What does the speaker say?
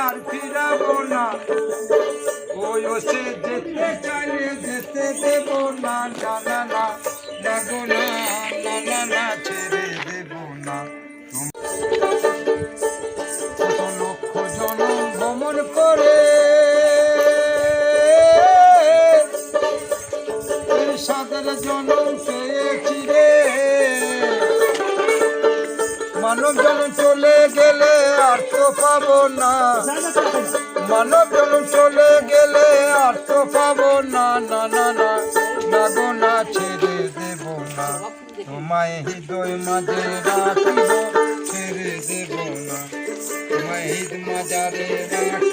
আর ফিরাবো না। ওই সে যেতে চাইলে যেতে দেব না, না না না না গো না, না না না ছেড়ে দেব না। কত লক্ষ জনম ভ্রমণ করে এই সাদের জনম পেয়েছি রে। মানব জনম চলে গেলে আর তো পাবো না, মানব জনম চলে গেলে আর তো পাবো না, না না না না গো না ছেড়ে দেব না। তোমায় হৃদয় মাঝে রাখিব, ছেড়ে দেব না। তোমায় হৃদয় মাঝারে রাখিব।